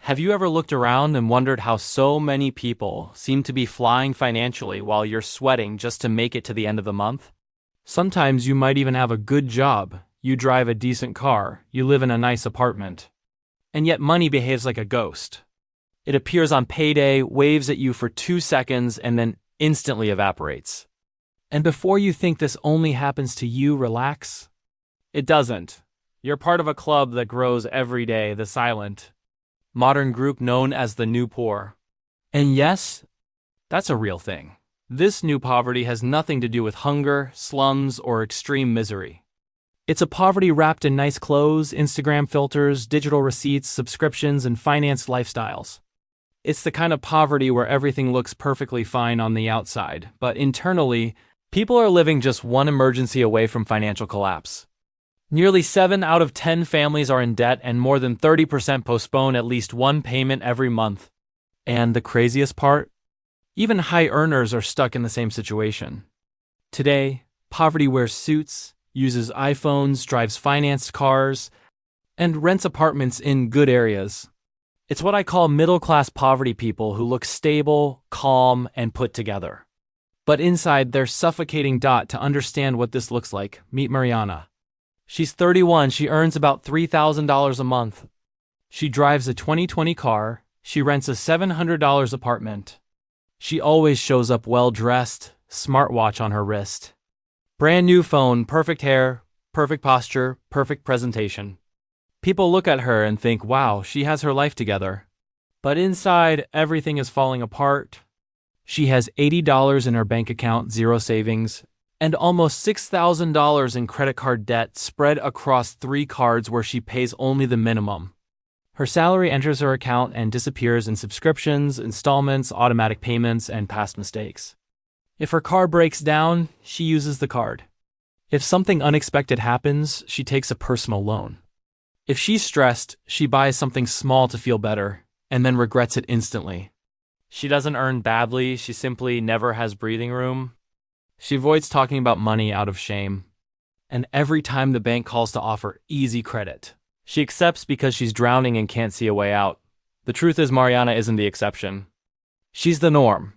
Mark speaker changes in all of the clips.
Speaker 1: Have you ever looked around and wondered how so many people seem to be flying financially while you're sweating just to make it to the end of the month? Sometimes you might even have a good job, you drive a decent car, you live in a nice apartment. And yet money behaves like a ghost. It appears on payday, waves at you for 2 seconds, and then instantly evaporates. And before you think this only happens to you, relax. It doesn't. You're part of a club that grows every day, the silent, modern group known as the New Poor. And yes, that's a real thing. This new poverty has nothing to do with hunger, slums, or extreme misery. It's a poverty wrapped in nice clothes, Instagram filters, digital receipts, subscriptions, and financed lifestyles. It's the kind of poverty where everything looks perfectly fine on the outside, but internally, people are living just one emergency away from financial collapse. Nearly 7 out of 10 families are in debt, and more than 30% postpone at least one payment every month. And the craziest part? Even high earners are stuck in the same situation. Today, poverty wears suits, uses iPhones, drives financed cars, and rents apartments in good areas. It's what I call middle-class poverty people who look stable, calm, and put together. But inside, they're suffocating. To understand what this looks like, meet Mariana. She's 31, she earns about $3,000 a month. She drives a 2020 car, she rents a $700 apartment. She always shows up well-dressed, smartwatch on her wrist. Brand new phone, perfect hair, perfect posture, perfect presentation. People look at her and think, wow, she has her life together. But inside, everything is falling apart. She has $80 in her bank account, zero savings, and almost $6,000 in credit card debt spread across 3 cards where she pays only the minimum. Her salary enters her account and disappears in subscriptions, installments, automatic payments, and past mistakes. If her car breaks down, she uses the card. If something unexpected happens, she takes a personal loan. If she's stressed, she buys something small to feel better, and then regrets it instantly. She doesn't earn badly, she simply never has breathing room. She avoids talking about money out of shame. And every time the bank calls to offer easy credit, she accepts because she's drowning and can't see a way out. The truth is, Mariana isn't the exception. She's the norm.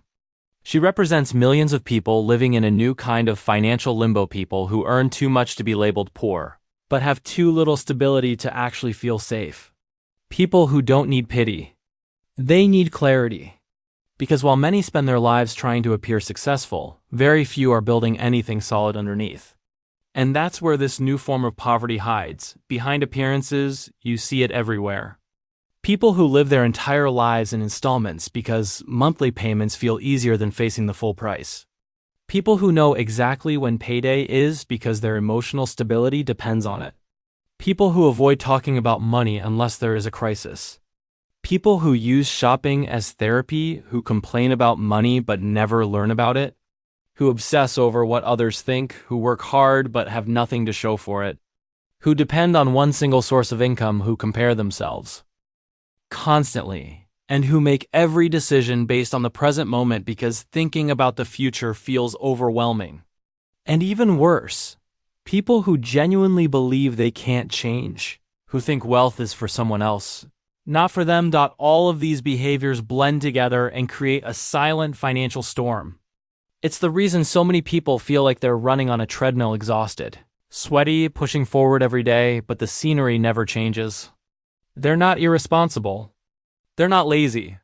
Speaker 1: She represents millions of people living in a new kind of financial limbo, people who earn too much to be labeled poor, but have too little stability to actually feel safe. People who don't need pity. They need clarity. Because while many spend their lives trying to appear successful, very few are building anything solid underneath. And that's where this new form of poverty hides. Behind appearances, you see it everywhere. People who live their entire lives in installments because monthly payments feel easier than facing the full price. People who know exactly when payday is because their emotional stability depends on it. People who avoid talking about money unless there is a crisis. People who use shopping as therapy, who complain about money but never learn about it, who obsess over what others think, who work hard but have nothing to show for it, who depend on one single source of income, who compare themselves constantly, and who make every decision based on the present moment because thinking about the future feels overwhelming. And even worse, people who genuinely believe they can't change, who think wealth is for someone else, not for them. All of these behaviors blend together and create a silent financial storm. It's the reason so many people feel like they're running on a treadmill, exhausted, sweaty, pushing forward every day, but the scenery never changes. They're not irresponsible. They're not lazy.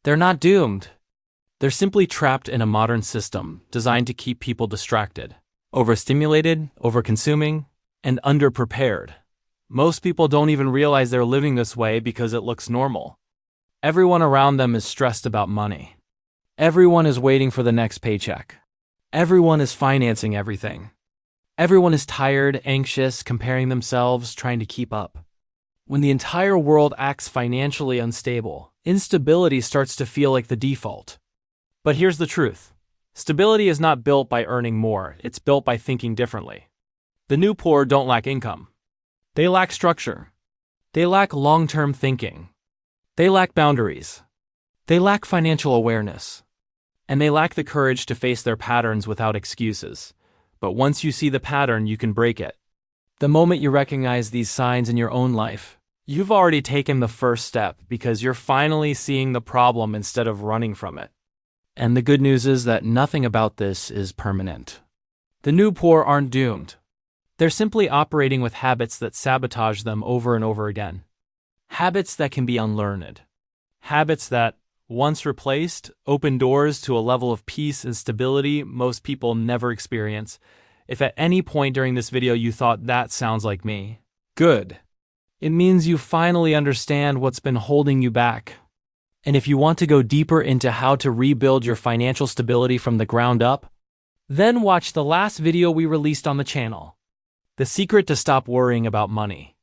Speaker 1: They're not doomed. They're simply trapped in a modern system designed to keep people distracted, overstimulated, overconsuming, and underprepared. Most people don't even realize they're living this way because it looks normal. Everyone around them is stressed about money. Everyone is waiting for the next paycheck. Everyone is financing everything. Everyone is tired, anxious, comparing themselves, trying to keep up. When the entire world acts financially unstable, instability starts to feel like the default. But here's the truth. Stability is not built by earning more, it's built by thinking differently. The new poor don't lack income. They lack structure. They lack long-term thinking. They lack boundaries. They lack financial awareness. And they lack the courage to face their patterns without excuses. But once you see the pattern, you can break it. The moment you recognize these signs in your own life, You've already taken the first step because you're finally seeing the problem instead of running from it. And the good news is that nothing about this is permanent. The new poor aren't doomed. They're simply operating with habits that sabotage them over and over again. Habits that can be unlearned. Habits that, once replaced, open doors to a level of peace and stability most people never experience. If at any point during this video you thought that sounds like me, good. It means you finally understand what's been holding you back. And if you want to go deeper into how to rebuild your financial stability from the ground up, then watch the last video we released on the channel. The secret to stop worrying about money.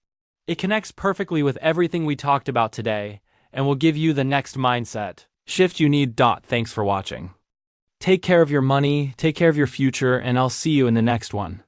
Speaker 1: It connects perfectly with everything we talked about today and will give you the next mindset shift you need. Thanks for watching. Take care of your money, take care of your future, and I'll see you in the next one.